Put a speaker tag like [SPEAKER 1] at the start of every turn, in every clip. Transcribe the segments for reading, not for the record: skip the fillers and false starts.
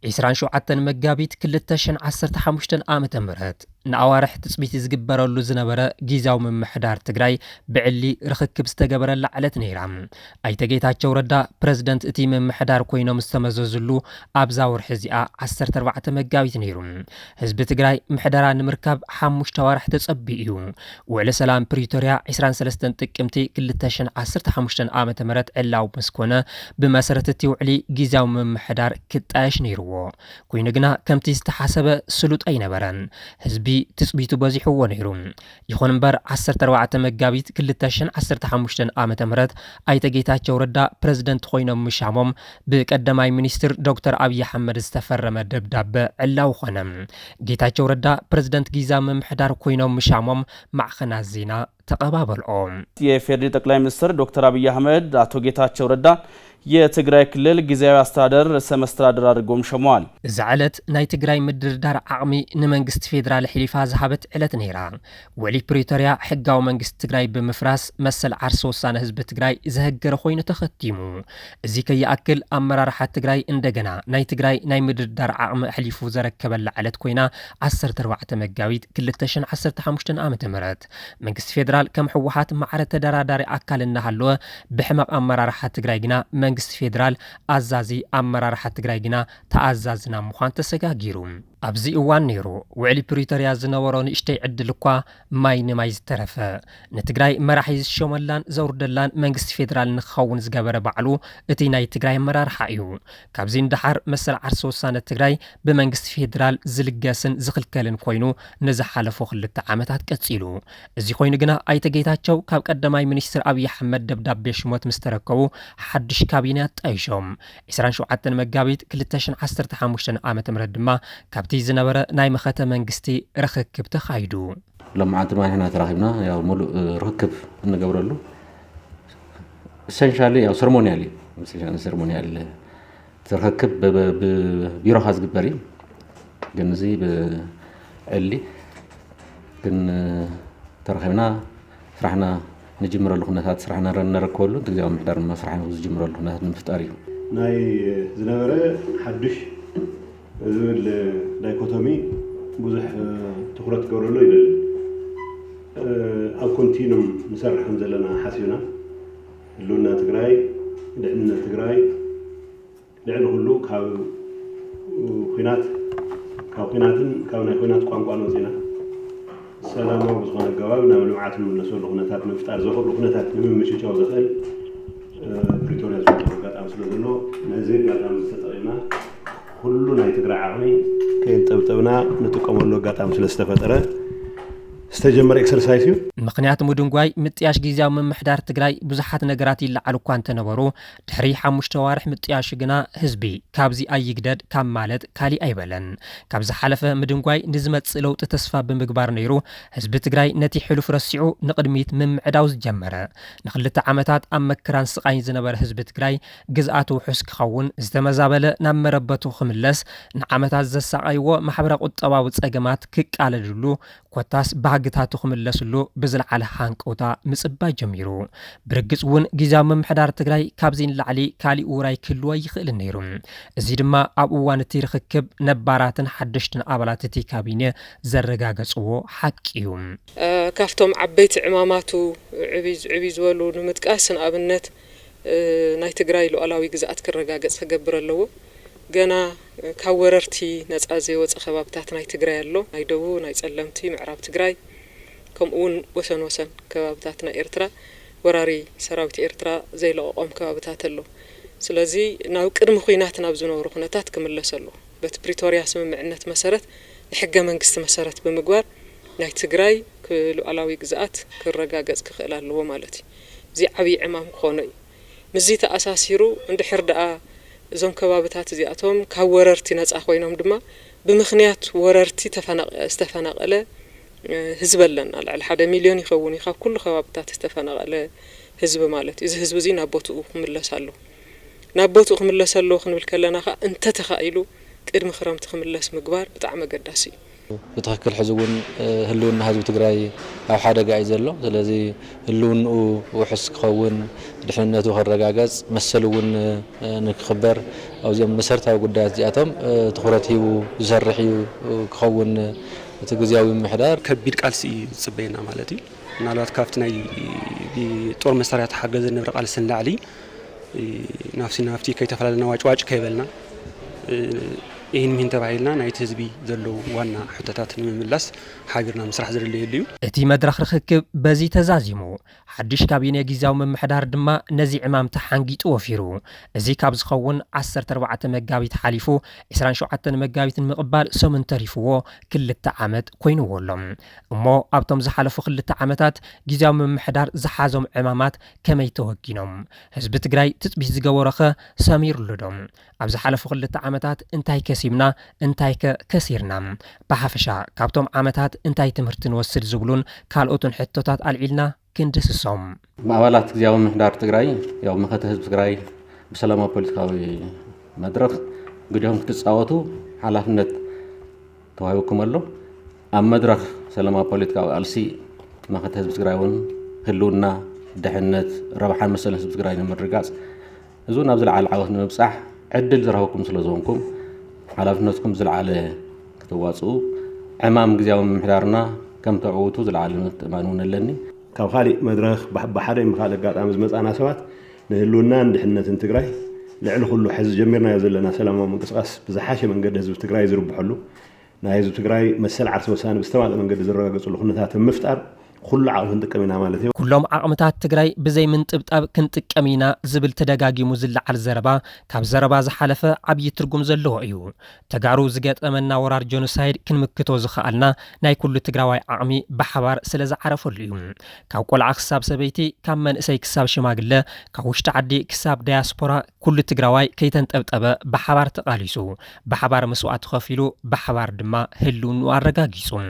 [SPEAKER 1] عسران شوعتن مجابيت كلتشن 15 عامة مرهت نعوارح تثبيت زجبرلو زنبرة جيزاو من محدار تجراي بعلي رخكب استجبر لعلت نيرام أي تجيتها وردا بريزيدنت تيم من محدار كوينو مستمززلو أبزاور حزيقة 14 مجابيت نيرم حزب تجراي محدار نمركب حمش توارح تسبيئيو وعلى سلام بريتوريا عسران سلستن تكمتي كلتشن 15 عامة مرت علاو مسكونة بمسرة تيوعلي جيزاو من محدار كتاش نيرو كوينغنا كمتي استحسب سلوط أي نبران حزبي تثبيتو بازيحو نيرم يخون مبر 14 مجابيت كلتاشن 15 عامة مرت أي تجيتاچو ردا بريزيدنت خوينو مشاموم بقدماي مينستر دكتور أبي أحمد استفرم دبداب علاو خنم جيتاچو ردا بريزيدنت جيزام محدار كوينو مشاموم مع خنازينا تقبابلهم
[SPEAKER 2] የፌዴራል ጠቅላይ ሚኒስትር ዶክተር አብይ አህመድ አቶ ጌታቸው ረዳ የትግራይ ክልል ጊዜያዊ አስተዳደር ሰመስተዳደር አድርጎም ሸመዋል።
[SPEAKER 1] زعلت ናይ ትግራይ ምድርዳር ዓቕሚ ንመንግስቲ ፌደራል ሒሊፋ ዝሃበት ዕለት ነይራ ወሊ ፕሪቶሪያ ሕጋዊ መንግስቲ ትግራይ ብምፍራስ መሰል ዓርሶ ውሳነ ህዝቢ ትግራይ ዝህገረ ኮይኑ ተኸቲሙ እዚ ከይኣክል ኣመራርሓ ትግራይ እንደገና ናይ ትግራይ ናይ ምድርዳር ዓቕሚ ሕሊፉ ዘረከበላ ዕለት ኮይና 14 መጋቢት 2015 ዓመተ ምህረት መንግስቲ ፌደራል ከም ሕወሓት ማዕረ ተደራዳሪ ኣካል እናሃለወ ብሕማቕ ኣመራርሓ ትግራይ ግና መንግስት ፌደራል አዛዚ አመራርሓ ትግራይ ግና ተአዛዝና ምዃን ተሰጋጊሩ ኣብዚ እዋን ነይሩ ውዕሊ ፕሪቶሪያ ዝነበሮ ንእሽተይ ዕድል እኳ ማይ ንማይ ዝተረፈ ንትግራይ መራሒ ዝሾመላን ዘውርደላን መንግስቲ ፌደራል ንክኸውን ዝገበረ ባዕሉ እቲ ናይ ትግራይ ኣመራርሓ እዩ ካብዚ እንዳሓር መሰል ዓርሶ ውሳነ ትግራይ ብመንግስቲ ፌደራል ዝልገስን ዝኽልከልን ኮይኑ ንዝሓለፉ 2 ዓመታት ቀፂሉ እዚ ኮይኑ ግና ኣይተጌታቸው ካብ ቀዳማይ ሚኒስትር አብይ አሕመድ ደብዳቤ ሽሞት ምስተረከቡ ሓድሽ ካቢኔት ጣይሾም 27 መጋቢት 2015 ዓመተ ምህረት ድማ ካብቲ ዝነበረ ናይ መኸተ መንግስቲ ረኽክብ ተኻይዱ
[SPEAKER 3] لما ما تراخبنا ያው ሙሉ ረክብ እንገብረሉ essentially ያው ሰርሞኒያሊ ተረክብ በቢሮ ሀዝግበሪ ግን እዚ በእሊ ግን ተራኺብና ስራሕና ንጅምረሉ ኩነታት ስራሕና ነረከበሉ ትግዛው ምሕዳር መስራሕና ዝጅምረሉ ኩነታት ንምፍጣር እዩ
[SPEAKER 4] ናይ ዝነበረ ሓድሽ ዝብል ዳይኮቶሚ ብዙሕ ትኩረት ገብረሉ ይደል ኣብ ኮንቲኑም ንሰርሕም ዘለና ሓሲብና ህልውና ትግራይ ድሕንነት ትግራይ ልዕሊ ኩሉ ካብ ኩናትን ካብ ናይ ኩናት ቋንቋ ወፂና ሰላማዊ ዝኾነ ገባብ ናብ ልምዓት ንምለሰሉ ኩነታት ምፍጣር ዘኽእሉ ኩነታት ንምምችቻው ዘኽእል ፕሪቶሪያ ዝወፀሉ ኣጋጣሚ ስለዘሎ ነዚ ኣጋጣሚ ተጠቒምና ኩሉ ናይ ትግራይ ዓቕሚ ከይንጠብጠብና ንጥቀመሉ ኣጋጣሚ ስለዝተፈጠረ استجمر اكسرسايز
[SPEAKER 1] مخنيات مدنغواي متياش غيزاو ممحدار تግራይ ብዙሓት ነገራት ይልዓሉ እኳ እንተነበሩ ድሕሪ 5 ወርሕ ምጥያሽ ግና ህዝቢ ካብዚ ኣይግደድ ካብ ማለት ካሊ ኣይበለን ካብዚ ሓለፈ ምድንጓይ ንዝመጽእ ለውጥ ተስፋ ብምግባር ነይሩ ህዝቢ ትግራይ ነቲ ሕሉፍ ረሲዑ ንቅድሚት ምምዕዳው ዝጀመረ ንኽልተ ዓመታት ኣብ መከራን ስቃይን ዝነበረ ህዝቢ ትግራይ ግዝኣቱ ውሕስ ክኸውን ዝተመዛበለ ናብ መረበቱ ክምለስ ንዓመታት ዘሳቃይዎ ማሕበረ ቁጠባዊ ፀገማት ክቃለድሉ ኮታስ ባግታቱ ክምለስሉ ብዝለዓለ ሃንቆታ ምጽባይ ጀሚሩ ብርግጽ ውን ጊዜያዊ ምምሕዳር ትግራይ ካብዚን ላዕሊ ካሊእ ውራይ ክህልዎ ይኽእል ነይሩ እዚ ድማ ኣብ እዋን እቲ ርክክብ ነባራትን ሓደሽትን ኣባላት እቲ ካቢነ ዘረጋገጽዎ ሓቂ እዩ
[SPEAKER 5] ካፍቶም ዓበይቲ ዕማማቱ ዕብይ ዝበሉ ንምጥቃስ ንኣብነት ናይ ትግራይ ሉዓላዊ ግዝኣት ክረጋገጽ ክገብር ኣለዎ ገና ካብ ወረርቲ ነጻ ዘይወፀ ከባብታት ናይ ትግራይ ኣሎ ናይ ደቡብ ናይ ጸለምቲ ምዕራብ ትግራይ ከምኡውን ወሰን ከባብታት ናይ ኤርትራ ወራሪ ሰራዊት ኤርትራ ዘይለቆም ከባብታት ኣሎ ስለዚ ናብ ቅድሚ ኩናት ናብ ዝነበሩ ኩነታት ክምለስ ኣሎ በት ፕሪቶሪያ ስምምዕነት መሰረት ንሕገ መንግስቲ መሰረት ብምግባር ናይ ትግራይ ሉዓላዊ ግዝኣት ክረጋገጽ ክኽእል ኣለዎ ማለት እዩ እዚ ዓብይ ዕማም ክኾነ እዩ ምዚ ተኣሳሲሩ እንድሕር ደኣ እዞም ከባብታት እዚኣቶም ካብ ወረርቲ ነጻ ኮይኖም ድማ ብምኽንያት ወረርቲ ዝተፈናቀለ ህዝብ ኣለና ልዕሊ 1 ሚልዮን ይኸውን ካብ ኩሉ ከባብታት ዝተፈናቀለ ህዝብ ማለት እዩ እዚ ህዝብ እዚ ናብ ቦትኡ ክምለስ ኣሎ ናብ ቦትኡ ክምለስ ኣሎ ክንብል ከለና እንተ ተኻኢሉ ቅድሚ ክረምቲ ክምለስ ምግባር ብጣዕሚ ኣገዳሲ እዩ
[SPEAKER 3] بتخكل حزون هلون هذا تجري أو حدا قاعد زلوا لذي هلون وحس كون دحنته هالرجاجز مسلون نخبر أو زي مسرتها وقدات زياتهم تخرتي وزرحي وكون تجزياوي محدار
[SPEAKER 6] كبير قالسي صبينا مالتي نالات كافتنا بطور مسارات حجز النبرق على السنة علي نفسي كي تفعلنا واج كيبلنا إيه من تبعيلنا نايت حزبي زلوا وانا حتتات من ملاس حاجرنا مسرح زر اللي يليو
[SPEAKER 1] اتي مدرخ رخكب بزي تزازيمو حدش كابينه غيزاو ممحدار دما نزي امام تحانقيط وفيرو ازي كاب زخون 14 مغابيت حليفو 27 مغابيت مقبال سمن تريفو كلتا عامت كوينولم امو ابتم زحالفو كلتا عامتات غيزاو ممحدار زحازم امامات كمي توغينم حزب تግራይ تطبيح زغورخه سمير لودم ابز حالفو كلتا عامتات انتاي كسيبنا انتاي كسيرنا بحفشا كابتم عامتات انتاي تمرت نوسد زبلون كالوتن حتوتات العيلنا كندسسوم
[SPEAKER 3] معوالات زياو محدار تግራይ ያው መከተ ህዝብ ትግራይ በሰላማዊ ፖለቲካዊ መድረክ ግዲያም ክትጻወቱ ኃላፊነት ተዋይወኩም አሎ ኣብ መድረክ ሰላማዊ ፖለቲካዊ አልሲ መከተ ህዝብ ትግራይውን ህልውና ድሕነት ረብሓን መሰለ ህዝብ ትግራይ ንምርጋጽ እዙን ኣብ ዝለዓለ ዓወት ንምብጻሕ ዕድል ዝረኸብኩም ስለዝኾንኩም ሓላፍነትኩም ዝለዓለ ክትዋጽኡ ዕማም ግዜያዊ ምሕዳርና ከም ተዕውቱ ዝለዓለ ተማኑን ኣለኒ
[SPEAKER 4] ካብ خالي መድረኽ በሓደ ምኻል ኣጋጣሚ ዝመጻና ሰባት ንህልውና ድሕነትን ትግራይ ልዕሊ ኩሉ ሕዚ ጀሚርናዮ ዘለና ሰላማዊ ምንቅስቃስ ብዝሓሸ መንገዲ ህዝቢ ትግራይ ዝርብሐሉ ናይ ህዝቢ ትግራይ መሰል ዓርሲ ወሳኒ ብዝተማለአ መንገዲ ዝረጋገጽሉ ኩነታት ምፍጣር كل عقم تقمينا مالتي
[SPEAKER 1] كلهم عقمتات تجري بزي من طبطاب كنت قمينا زبل تدغاغي مزل على الزربا كاب زربا زحلفه عبي ترغم زلو ايو تغارو زغت امنا ورار جينوسايد كنمكتو زخالنا ناي كل تجراوي عقمي بحبار سلازا عرفوليو كاب قلع حساب سبيتي كم من اسي حساب شماغله كوشت عدي حساب دياسبورا كل تجراوي كيتنطبطبه بحبار تقاليسو بحبار مسوات خفيلو بحبار دما هلون وارغاغيسو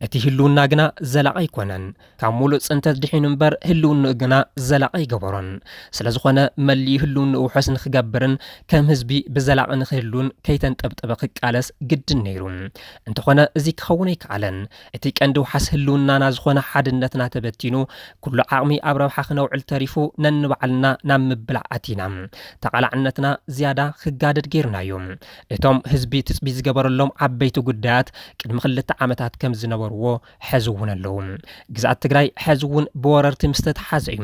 [SPEAKER 1] اتي هلونا غنا زلاق يكونن كامولو صنتت دحين امبر هلون غنا زلاق يغبرن سلازخونه ملي هلون وحسن خغبرن كم حزبي بزلاق نخلون كيتنطبطبه قالس قد نيرون انت خونه ازي كخونه يكعلن اتي قندو حس هلوننا نازخونه حدنتنا تبتينو كل عقمي ابرو حخنو علتريفو ننبعلنا نام بلعاتينا تقلعنتنا زياده خغادد غيرنايوم اتوم حزبي تسبي زغبرلهم عبيتو غدات قدم خلت عامتات كم زنبرو حزونلهم ግዛት ትግራይ ሕዝውን በወረርቲ ምስተት ሓዝዩ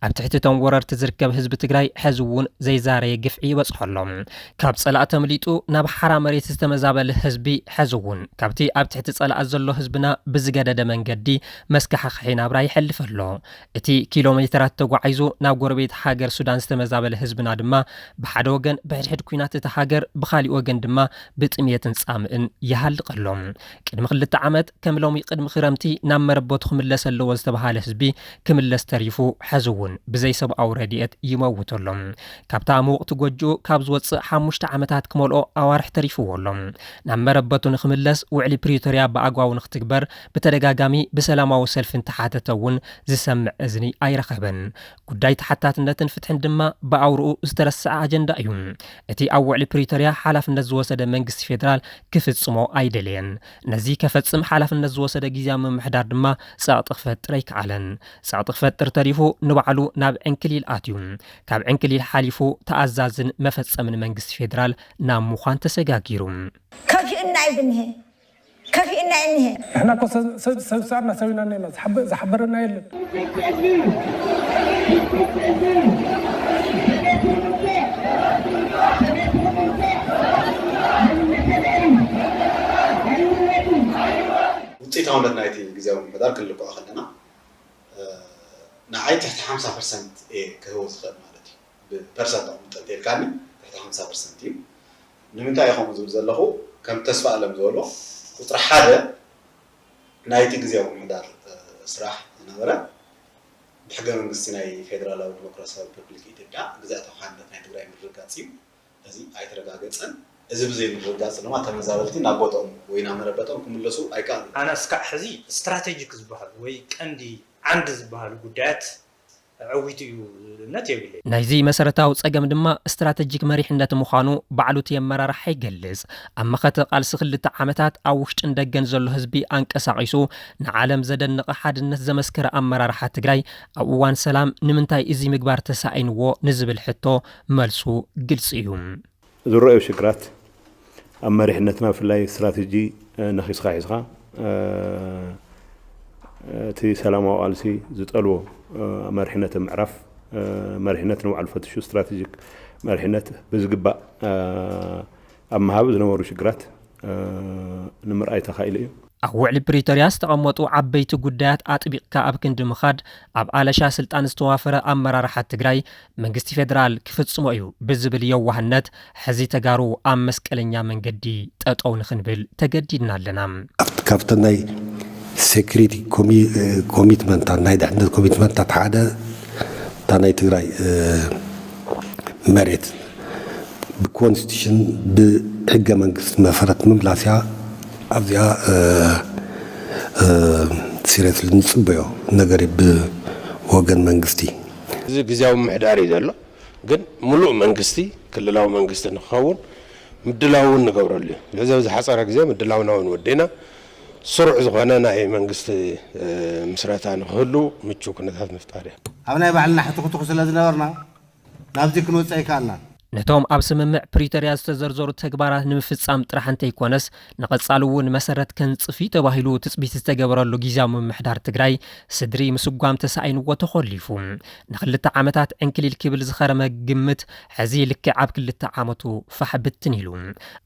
[SPEAKER 1] ኣብ ትሕተቶም ወረርቲ ዝርከብ ህዝቢ ትግራይ ሕዝውን ዘይዛረየ ግፍዒ ይበጽሖሎም ካብ ጸላእ ተምሊጡ ናብ ሓራ መሬት ዝተመዛበለ ህዝቢ ሕዝውን ካብቲ ኣብ ትሕቲ ጸላእ ዘሎ ህዝብና ብዝገደደ መንገዲ መስካሕኺ ናብራ ይሕልፈሎ እቲ ኪሎሜትራት ተጓዒዙ ናብ ጎረቤት ሃገር ሱዳን ዝተመዛበለ ህዝብና ድማ ብሓደ ወገን ብሕድሕድ ኩናት እቲ ሃገር ብኻሊእ ወገን ድማ ብጥምየትን ጻምእን ይሃልቀሎም ቅድሚ 2 ዓመት ከም ሎሚ ቅድሚ ክረምቲ ናብ መረቦት ملس اللي وزتبها لحزبي كملس تريفو حزون بزي سب أو رديت يموتولهم كابتا موقت جوجو كابز وص حمشت عمتات كمالو أوارح تريفو ولهم نعم ربطو نخملس وعلي بريتوريا بأقوى ونختكبر بترجاجامي بسلامة وسلف انتحات تون زي سمع أزني أي رخبن قداي تحتات النتن فتح دما بأورو استرسع أجندة أيون اتي أول بريتوريا حلف النزوة سد منجس فيدرال كفت سمو أيدلين نزي كفت سم حلف النزوة سد جيزام محدار دما ساعت فتر يكعلن ساعت فتر تريفو نبعلو ناب انكليل آتيون كاب انكليل حاليفو تأزازن مفتس من منجس فيدرال نام مخان تسجاجيرون
[SPEAKER 7] كافي إننا ابنه كافي إننا إنه
[SPEAKER 8] إحنا كو سعرنا سوينا لنا زحبرنا يلي
[SPEAKER 9] وتيتاون نايتي جزاو مدار كل لقاء خلنا نعيت تحت 5% ايه كهو زخد مالتي ببرسنت متقدر كامل تحت 5% تيم نمنتا يخون زلزلخو كم تسفى لم زولو وطرح حدا نايتي جزاو مدار سراح نبره بحق منغستي ناي فيدرالو ديمقراسياوي ريبوبليك ኢትዮጵያ ግዛታው ሓንነት ናይ ትግራይ ምርጋጽ እዩ እዚ ኣይተረጋገጸን እዚ ብዘይ ምርጋጽ ነው ተመዛበልቲ ናቦቶም ወይ ናመረበቶም ክምለሱ አይካን
[SPEAKER 10] አና እስካ ሕዚ ስትራቴጂክ ዝባሃል ወይ ቀንዲ አንድ ዝባሃል ጉዳያት عويتيو نتيجة
[SPEAKER 1] نايزي مسارتاو ጸገም ድማ استراتيجيك مريحነት ምዃኑ ባዕሉት የመራራሕ ይገልጽ ኣብ መኸተ ቃልሲ ክልተ ዓመታት ኣብ ውሽጥ እንደገን ዘሎ ህዝቢ አንቀሳቂሱ ንዓለም ዘደንቀ ሓድነት ዘመስከረ ኣመራርሓ ትግራይ ኣብ እዋን ሰላም ንምንታይ እዚ ምግባር ተሳኢንዎ ንዝብል ሕቶ መልሱ ግልጽ እዩ
[SPEAKER 4] ዝረአዩ ሽግራት ኣብ መሪሕነትና ብፍላይ ስትራቴጂ ነኺስካ ሒዝካ እቲ ሰላማዊ ቃልሲ ዝጠልዎ መሪሕነት ምዕራፍ መሪሕነት ንባዕሉ ፈትሹ ስትራቴጂክ መሪሕነት ብዝግባእ ኣብ መሃብ ዝነበሩ ሽግራት ንምርኣይ ተኻኢሉ እዩ
[SPEAKER 1] ኣብ ውዕሊ ፕሪቶሪያ ዝተቐመጡ ዓበይቲ ጉዳያት ኣጥቢቕካ ኣብ ክንዲ ምኻድ ኣብ ኣለሻ ስልጣን ዝተዋፈረ ኣመራርሓ ትግራይ መንግስቲ ፌደራል ክፍጽሞ እዩ ብዝብል የዋህነት ሕዚ ተጋሩ ኣብ መስቀለኛ መንገዲ ጠጠው ንኽንብል ተገዲድና ኣለና
[SPEAKER 11] ካብቲ ናይ ሴኩሪቲ ኮሚትመንት ናይ ድሕነት ኮሚትመንት ሓደ ናይ ትግራይ መሬት ብኮንስቲቱሽን ብሕገ መንግስት መሰረት ምምላስያ ኣብዚኣ ሲሪየስ ልንጽበዮ ነገር ብወገን መንግስቲ
[SPEAKER 12] እዚ ግዜያዊ ምሕዳር እዩ ዘሎ ግን ሙሉእ መንግስቲ ክልላዊ መንግስቲ ንኽኸውን ምድላው ንገብረሉ እዩ ለዚ ዝሓፀረ ግዜ ምድላውና ወዲና ስሩዕ ዝኾነ ናይ መንግስቲ ምስረታ ንኽህሉ ምቹ ኩነታት ምፍጣር እዩ
[SPEAKER 13] ኣብ ናይ ባዕልና ሕትኽትኽ ስለ ዝነበርና ናብዚ ክንወፅእ ኣይከኣልና
[SPEAKER 1] ነቶም ኣብ ስምምዕ ፕሪቶሪያ ዝተዘርዘሩ ተግባራት ንምፍጻም ጥራሕ እንተይኮነስ ንቐጻሊ እውን መሰረት ከንጽፊ ተባሂሉ ትጽቢት ዝተገበረሉ ጊዜያዊ ምምሕዳር ትግራይ ስድሪ ምስጓም ተሳኢንዎ ተኸሊፉ ንኽልተ ዓመታት ዕንክሊል ክብል ዝኸረመ ግምት ሕዚ ልክዕ ኣብ ክልተ ዓመቱ ፋሕ ብትን ኢሉ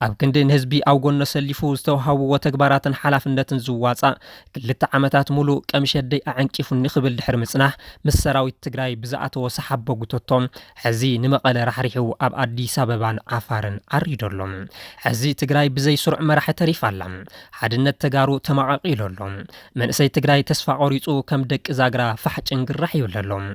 [SPEAKER 1] ኣብ ክንዲ ንህዝቢ ኣብ ጎኖ ሰሊፉ ዝተዋሃብዎ ተግባራትን ሓላፍነትን ዝዋጻእ ክልተ ዓመታት ሙሉእ ቀምሸደይ ኣዕንቂፉ ንኽብል ድሕሪ ምጽናሕ ምስ ሰራዊት ትግራይ ብዝኣተወ ሰሓቦ ጉተቶም ሕዚ ንመቐለ ራሕሪሑ ኣብ አዲስ አበባን አፋርን አሪዶሎም ሕዚ ትግራይ ብዘይ ስሩዕ መራሒ ተሪፍ ኣላ ሓድነት ተጋሩ ተማቃቂሎሎም መንእሰይ ትግራይ ተስፋ ቆሪጹ ከም ደቂ ዛግራ ፋሕጭን ግራሕ ይብለሎም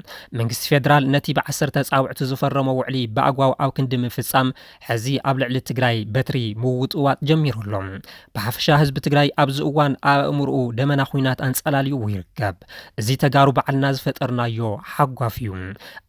[SPEAKER 1] መንግስቲ ፌደራል ነቲ ብ10 ተጻውዕቲ ዝፈረመ ውዕሊ በአግባው ኣብ ክንዲ ምፍጻም ሕዚ ኣብ ልዕሊ ትግራይ በትሪ ምውጥዋጥ ጀሚሩሎም ብሓፈሻ ህዝቢ ትግራይ ኣብዚ እዋን ኣእምርኡ ደመና ኩናት አንጸላልዩ ይርከብ እዚ ተጋሩ በዓልና ዝፈጠርናዮ ሓጓፍ እዩ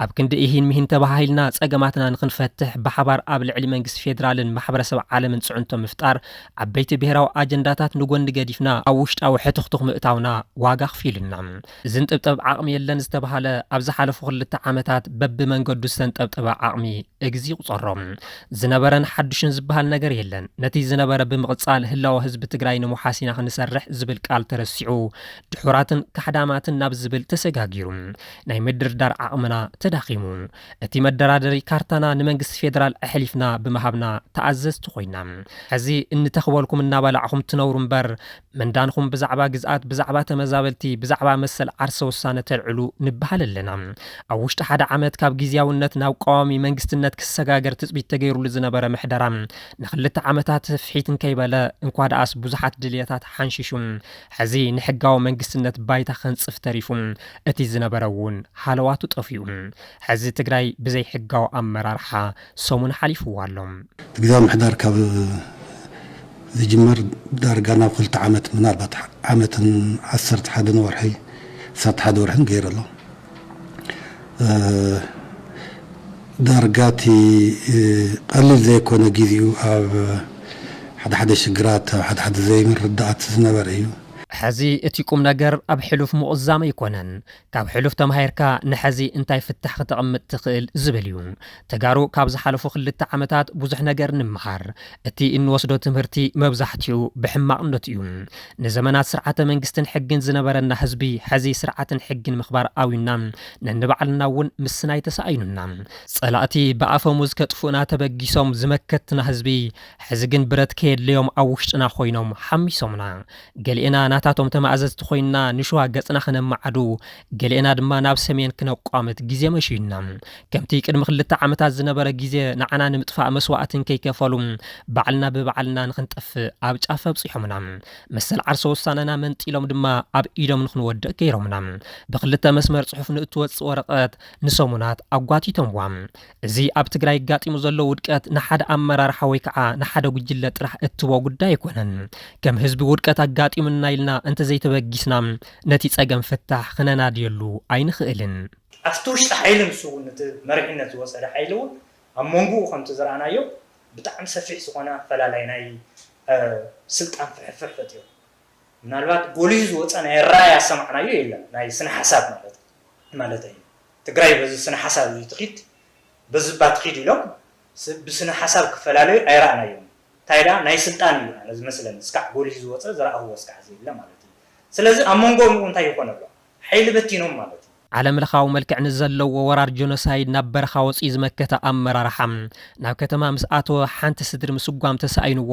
[SPEAKER 1] ኣብ ክንዲ ይህን ምሂን ተባሂልና ጸገማትና ንኽንፈትሕ بحبار قبل علم منجس فيدرال محبرة عالم سعنتم مفتار عبيت بهراو أجندات نقول نجديفنا أوشت أو حتخطخ مقطعنا واقع في النعم زنت بتبع عقمي اللي نستبها له أبزح على فخر التعامتات بب من قد سنت بتبع عقمي أجزي وصرم زنبرن حدشن زبها النجار يلن نتي زنبر بمقصال هلا وهزب تجرين محاسنا خنسرح زبل قال ترسعو دحورات كحدامات النبز زبل تسجاجيرون نيمدر دار عقمنا تداخمون أتي مدر دري كارتنا نمنجس فيدرال أحلفنا بمهابنا تعززت خوينا هذه إن تخولكم النابلعهم تنورن بر من دانكم بزعبا جزءات بزعبا تمزابلتي بزعبا مثل عرسه والسنة العلو نبهل لنا أوشت حدا عمد كاب جزيا والنتنا وقوامي منجست النت كسجاجر تثبت تغير لزنا برا محدرام نخلت عمتات في حيتن كيبلا انقاد أس بزحات دلياتات حنششون هذه نحجاو منجست النت بايتا خنص افتريفون أتي زنا براون حالوات تطفيون هذه تجري بزي حجاو أمرارحا سومن حليف والهم
[SPEAKER 11] تقدر محدار كاب زجمر دار قنا قلت عامة من 4 عامة عصرت حدا ورحي صارت حدا ورحي غير الله درجاتي قليل زي كون جيزيو حدا شجرات حدا زي من ردات زنبريو
[SPEAKER 1] حزي اتيكم نجر أب حلوف مؤزام يكونن كاب حلوف تمهيركا نحزي انتاي فتح تقمت تقل زبليون تجارو كابز حلفو خلت عمتات بوزح نجر نمحر اتي ان وصدو تمهرتي مبزحتيو بحماق نتيون نزمانات سرعة منجستن حقن زنبرنا حزبي حزي سرعة حقن مخبار اوينام ننبعلنا ون مسناي تسايننا صلاتي بقافو مزكت فونا تبقيسوم زمكتنا حزبي حزقن برد كيد ليوم اوشتنا خوينوم حميسومنا قالينا ناتاتهم تمازز تخوينا نشوا قصنا خنا معدو قالينا دما ناب سمين كنا قامت جزيه ماشينا كمتي قدم خلت عامتات زنبره جزيه نعنا نمطفا مسواعتن كيكفلوا بعلنا ببعلنا نخنطف اب ጫፍ بصيحمنا مسل عرس وساننا منطيلهم دما اب ايدهم نخنود كيرمنا بخلت مسمر صحف نتوص ورقات نسمونات اغواتيتم وام زي اب تግራይ ጋጢሙ ዘሎ ውድቀት ንሓደ አመራር ሓወይከዓ ንሓደ ጉጅለ ጥራሕ እትዎ ጉዳይ ይኮነን ከም ህዝቢ ውድቀት አጋጢሙና ኢልና انت زي تبقيسنا نتي ጸገም ፍታሕ ክነናድየሉ ኣይንኽእልን
[SPEAKER 10] አፍቶሽ ኃይል ንሱነት መርሕነት ወሰደ ኃይሉ አሞንጉ ከምት ዘራናዮ በጣም ሰፊሕ ዝኾነ ፈላላይ ናይ ስልጣን ፍሕፍሕት እዩ ምናልባት ፖሊስ ወፃና የራያ ሰማዕናዮ የለም ናይ ስነ ሐሳብ ማለት እዩ ትግራይ በዚ ስነ ሐሳብ ይትኺት በዚ ባትኺት ኢሎም ብስነ ሐሳብ ክፈላለዩ አይራናዮ ታይዳ ናይ ስልጣን እዩ ማለት መስለን እስካ ፖሊስ ወፃ ዘራሁ ወስካ ዘለ ማለት እዩ ስለዚህ አሞንጎም እንታይ ይኮነሉ ኃይል በቲኖም ማለት
[SPEAKER 1] ዓለም ለኻው መልክዕ ንዘለዎ ወራር ጆኖሳይድ ናብ በረኻ ወፂ ዝመከተ ኣመራርሓም ናብ ከተማ ምስ ኣተወ ሓንቲ ስድሪ ምስጓም ተሳኢንዎ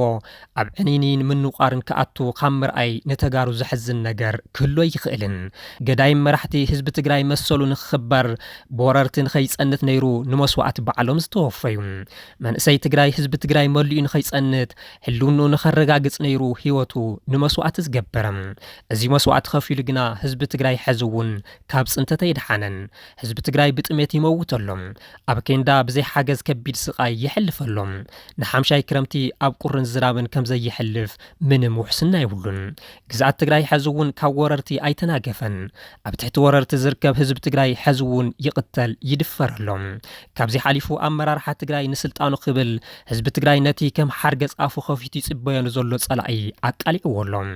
[SPEAKER 1] ኣብ ዕኒኒን ምንቋርን ከኣቱ ካብ ምርኣይ ንተጋሩ ዘሕዝን ነገር ክህሎ ይኽእልን ገዳይ መራሕቲ ህዝቢ ትግራይ መሰሉ ንኽኽበር ብወረርቲ ንኸይጸንት ነይሩ ንመስዋዕቲ በዓሎም ዝተወፈዩ መንእሰይ ትግራይ ህዝቢ ትግራይ መሊኡ ንኸይጸንት ህልውኑ ንኸረጋግጽ ነይሩ ህይወቱ ንመስዋዕቲ ዝገበረም እዚ መስዋዕቲ ከፊሉ ግና ህዝቢ ትግራይ ሕዝውን ካብ ጽንተተ ይድሓነን ህዝቢ ትግራይ ብጥሜት ይመውተሎም ኣብ ኬንዳ ብዘይ ሓገዝ ከቢድ ስቃይ ይሕልፈሎም ንሓምሻይ ክረምቲ ኣብ ቁርን ዝራብን ከም ዘይሕልፍ ምንም ውሕስና ይብሉን ግዛት ትግራይ ሕዝውን ካብ ወረርቲ ኣይተናገፈን ኣብ ትሕቲ ወረርቲ ዝርከብ ህዝቢ ትግራይ ሕዝውን ይቕተል ይድፈረሎም ካብዚ ሓሊፉ ኣመራርሓ ትግራይ ንስልጣኑ ክብል ህዝቢ ትግራይ ነቲ ከም ሓርገጽ ኣፉ ከፊቱ ይጽበየሉ ዘሎ ጸላኢ ኣቃሊዕዎሎም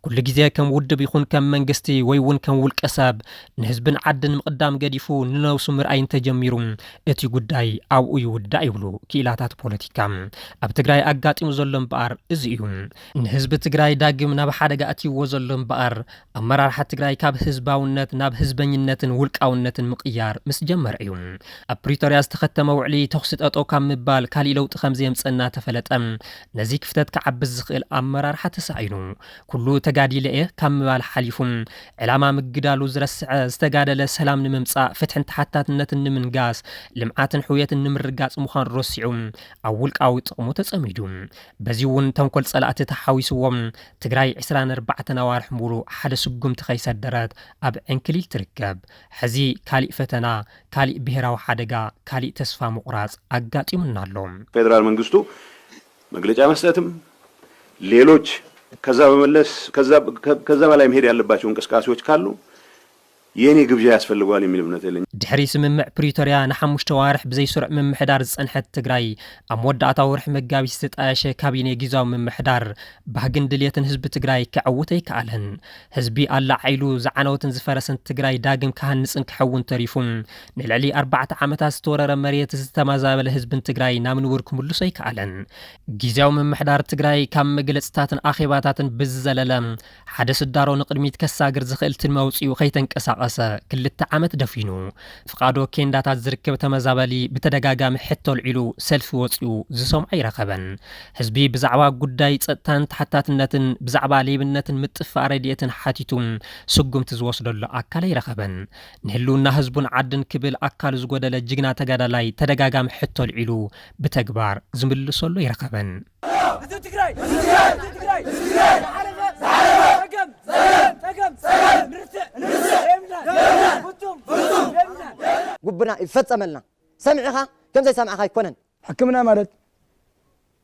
[SPEAKER 1] ኩሉ ግዜ ከም ውድብ ይኹን ከም መንግስቲ ወይ እውን ከም ውልቀ ሰብ ንህዝብን ዓድን ምቅዳም ገዲፉ ንነብሱ ምርኣይ ተጀሚሩ እቲ ጉዳይ ኣብኡ ይውዳእ ይብሉ ክኢላታት ፖለቲካ ኣብ ትግራይ ኣጋጢሙ ዘሎ እምበኣር እዚ እዩ ንህዝቢ ትግራይ ዳግም ናብ ሓደጋ ኣትይዎ ዘሎ እምበኣር ኣመራርሓ ትግራይ ካብ ህዝባውነት ናብ ህዝበኝነትን ውልቃውነትን ምቕያር ምስ ጀመረ እዩ ኣብ ፕሪቶሪያ ዝተኸተመ ውዕሊ ተኽሲ ጠጦ ካብ ምባል ካሊእ ለውጢ ከምዚ የምፀና ተፈለጠ ነዚ ክፍተት ከዓብዝ ዝኽእል ኣመራርሓ ተሳኢኑ ኩሉ ተጋዲለ ካብ ምባል ሓሊፉ ዕላማ ምግዳሉ ዝረስዐ ዝተጋደለ ሰላም ንምምጻእ ፍትሕን ተሓታትነትን ንምንጋስ ልምዓትን ሕውየትን ንምርጋጽ ምዃን ረሲዑ ኣብ ውልቃዊ ጥቕሙ ተጸሚዱ በዚ እውን ተንኮል ጸላእቲ ተሓዊስዎም ትግራይ 24 ኣዋርሕ ሙሉ ሓደ ስጉምቲ ከይሰደረት ኣብ ዕንክሊል ትርከብ ሕዚ ካሊእ ፈተና ካሊእ ብሄራዊ ሓደጋ ካሊእ ተስፋ ምቑራጽ ኣጋጢሙና ኣሎ
[SPEAKER 4] ፌደራል መንግስቱ መግለጫ መስጠትም ሌሎች ከዛ በመለስ ከዛ በላይ መሄድ ያለባቸው እንቅስቃሴዎች ካሉ የኔ ግብዣ ያስፈልጓል የሚል እምነት የለኝ
[SPEAKER 1] ድሕሪ ስምምዕ ፕሪቶሪያ ንሓሙሽተ ዋርሕ ብዘይ ስሩዕ ምምሕዳር ዝጸንሐት ትግራይ ኣብ መወዳእታ ወርሒ መጋቢት ዝተጣየሸ ካቢኔ ጊዜያዊ ምምሕዳር ባህግን ድልየትን ህዝቢ ትግራይ ክዕውት ኣይከኣለን ህዝቢ ኣላዓኢሉ ዝዓነወትን ዝፈረሰን ትግራይ ዳግም ክሃንፅን ክሕውን ተሪፉ ንልዕሊ 4 ዓመታት ዝተወረረ መሬት ዝተመዛበለ ህዝብን ትግራይ ናብ ንቡር ክምልሶ ኣይከኣለን ጊዜያዊ ምምሕዳር ትግራይ ካብ መግለጽታትን ኣኼባታትን ብዝዘለለ ሓደ ስዳሮ ንቅድሚት ከሳግር ዝኽእል ትመውፅኡ ከይተንቀሳቐሰ ክልተ ዓመት ደፊኑ ፍቃዶ ኬንዳታት ዝርከብ ተመዛበሊ ብተደጋጋሚ ሕቶ ልዒሉ ሰልፊ ወፂኡ ዝሰምዖ ይረኸበን ህዝቢ ብዛዕባ ጉዳይ ጸጥታን ተሓታትነትን ብዛዕባ ሌብነትን ምጥፋእ ረድኤትን ሓቲቱ ስጉምቲ ዝወስደሉ ኣካል ይረኸበን ንህልውና ህዝቡን ዓድን ክብል ኣካል ዝጎደለ ጅግና ተጋዳላይ ተደጋጋሚ ሕቶ ልዒሉ ብተግባር ዝምልሰሉ ይረኸበን ትግራይ
[SPEAKER 14] قبنا يفتصملنا سمعها كم زي سمعها يكونن
[SPEAKER 8] حكمنا مالت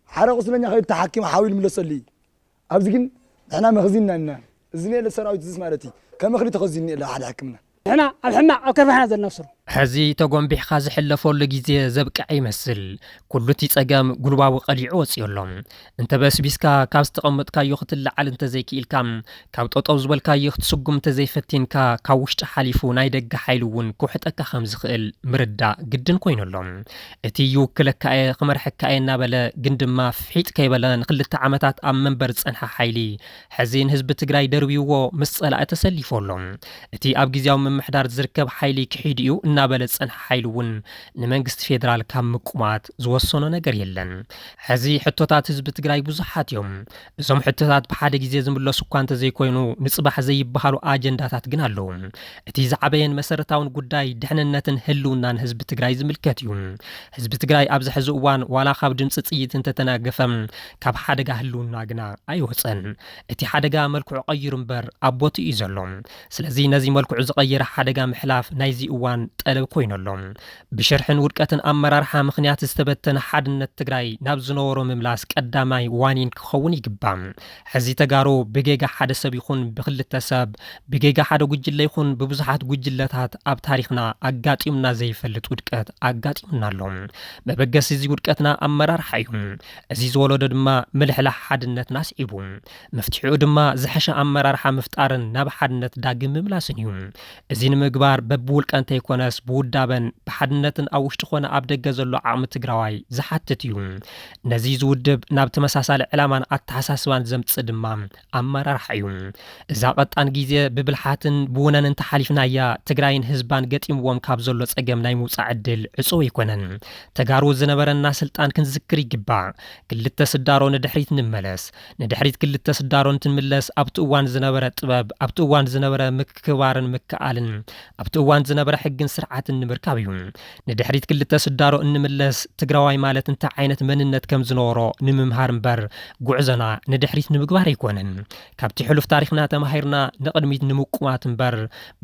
[SPEAKER 8] حرق اسلنا خير تحكم حاول ملصلي ابزكن احنا مخزيننا لنا زني لسراويت زس مالتي كم خلي تخزيني الى حد حكمنا احنا الحنا كيفنا ذا نفسر
[SPEAKER 1] ሕዚ ተጎንቢሕካ ዝሕለፈሉ ግዜ ዘብቅዕ ይመስል ኩሉ እቲ ጸገም ጉልባዊ ቀሊዑ ወፂሎም እንተ በስቢስካ ካብ ዝተቐመጥካዮ ክትለዓል እንተ ዘይክኢልካ ካብ ጠጠው ዝበልካዮ ክትስጉም እንተ ዘይፈቲንካ ካብ ውሽጢ ሓሊፉ ናይ ደገ ሓይሊ እውን ክውሕጠካ ከም ዝኽእል ምርዳእ ግድን ኮይነሎም እቲ ይውክለካ ክመርሐካ እናበለ ግን ድማ ፍሒጥ ከይበለ ንክልተ ዓመታት ኣብ መንበር ዝጸንሐ ሓይሊ ሕዚ ንህዝቢ ትግራይ ደርቢዎ ምስ ጸላእ ተሰሊፎሎም እቲ ኣብ ግዜያዊ ምምሕዳር ዝርከብ ሓይሊ ክሒድ እዩ እናበለ ጸንሐ ሓይሊ እውን ንመንግስቲ ፌደራል ካብ ምቁማት ዝወሰኖ ነገር የለን ሕዚ ሕቶታት ህዝቢ ትግራይ ብዙሓት እዮም እዞም ሕቶታት ብሓደ ግዜ ዝምለሱ እኳ እንተ ዘይኮይኑ ንጽባሕ ዘይበሃሉ ኣጀንዳታት ግን ኣለዉ እቲ ዝዓበየን መሰረታውን ጉዳይ ድሕንነትን ህልውናን ህዝቢ ትግራይ ዝምልከት እዩ ህዝቢ ትግራይ ኣብዚ ሕዚ እዋን ዋላ ካብ ድምፂ ጽይት እንተተናገፈ ካብ ሓደጋ ህልውና ግና ኣይወፀን እቲ ሓደጋ መልክዑ ቀይሩ እምበር ኣብ ቦቱ እዩ ዘሎ ስለዚ ነዚ መልክዑ ዝቀየረ ሓደጋ ምሕላፍ ናይዚ እዋን ጠለብ ኮይነሎም ብሽርሕን ውድቀትን ኣመራርሓ ምኽንያት ዝተበተነ ሓድነት ትግራይ ናብ ዝነበሮ ምምላስ ቀዳማይ ዋኒን ክኸውን ይግባእ ሕዚ ተጋሩ ብጌጋ ሓደ ሰብ ይኹን ብክልተ ሰብ ብጌጋ ሓደ ጉጅለ ይኹን ብብዙሓት ጉጅለታት ኣብ ታሪኽና ኣጋጢሙና ዘይፈልጥ ውድቀት ኣጋጢሙና ኣሎ መበገሲ እዚ ውድቀትና ኣመራርሓ እዩ እዚ ዝወለዶ ድማ ምልሕላሕ ሓድነትና ስዒቡ መፍትሒኡ ድማ ዝሐሸ ኣመራርሓ ምፍጣርን ናብ ሓድነት ዳግም ምምላስን እዩ እዚ ንምግባር በብውልቀ እንተይኮነስ ብውዳበን ብሓድነትን ኣብ ውሽጢ ኮነ ኣብ ደገ ዘሎ ዓቕሚ ትግራዋይ ዝሓትት እዩ ነዚ ዝውድብ ናብ ተመሳሳሊ ዕላማን ኣተሓሳስባን ዘምጽእ ድማ ኣመራርሓ እዩ እዛ ቀጣን ግዜ ብብልሓትን ብውነንን ተሓሊፍናያ ትግራይን ህዝባን ገጢምዎም ካብ ዘሎ ጸገም ናይ ምውፃእ ዕድል ዕፁብ ይኮነን ተጋሩ ዝነበረና ስልጣን ክንዝክር ይግባእ ክልተ ስዳሮ ንድሕሪት ንመለስ ንድሕሪት ክልተ ስዳሮ እንትንምለስ ኣብቲ እዋን ዝነበረ ጥበብ ኣብቲ እዋን ዝነበረ ምክክባርን ምክኣልን ኣብቲ እዋን ዝነበረ ሕግን ስርዓትን ንምርካብ እዩ ንድሕሪት ክልተ ስዳሮ እንምለስ ትግራዋይ ማለት እንታይ ዓይነት መንነት ከም ዝነበሮ ንምምሃር እምበር ጉዕዘና ንድሕሪት ንምግባር ኣይኮነን ካብቲ ሕሉፍ ታሪኽና ተማሂርና ንቅድሚት ንምቁማት እምበር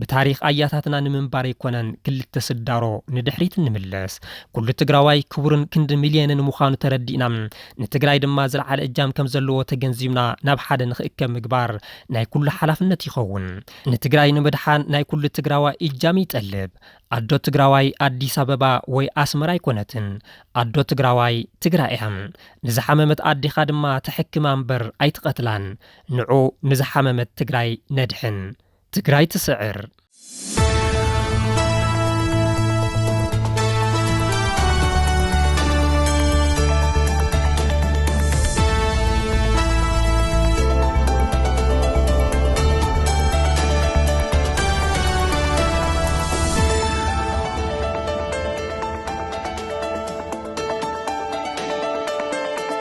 [SPEAKER 1] ብታሪኽ ኣያታትና ንምንባር ኣይኮነን ክልተ ስዳሮ ንድሕሪት እንምለስ ኩሉ ትግራዋይ ክቡርን ክንዲ ሚልዮንን ምዃኑ ተረዲእና ንትግራይ ድማ ዝለዓለ እጃም ከም ዘለዎ ተገንዚብና ናብ ሓደ ንኽእከብ ምግባር ናይ ኩሉ ሓላፍነት ይኸውን ንትግራይ ንምድሓን ናይ ኩሉ ትግራዋይ እጃም ይጠልብ ኣዶ ትግራዋይ ኣዲስ ኣበባ ወይ ኣስመራ ኣይኮነትን ኣዶ ትግራዋይ ትግራይ እያ ንዝሓመመት ኣዲኻ ድማ ተሕክማ እምበር ኣይትቐትላን ንዑ ንዝሓመመት ትግራይ ነድሕን ትግራይ ትስዕር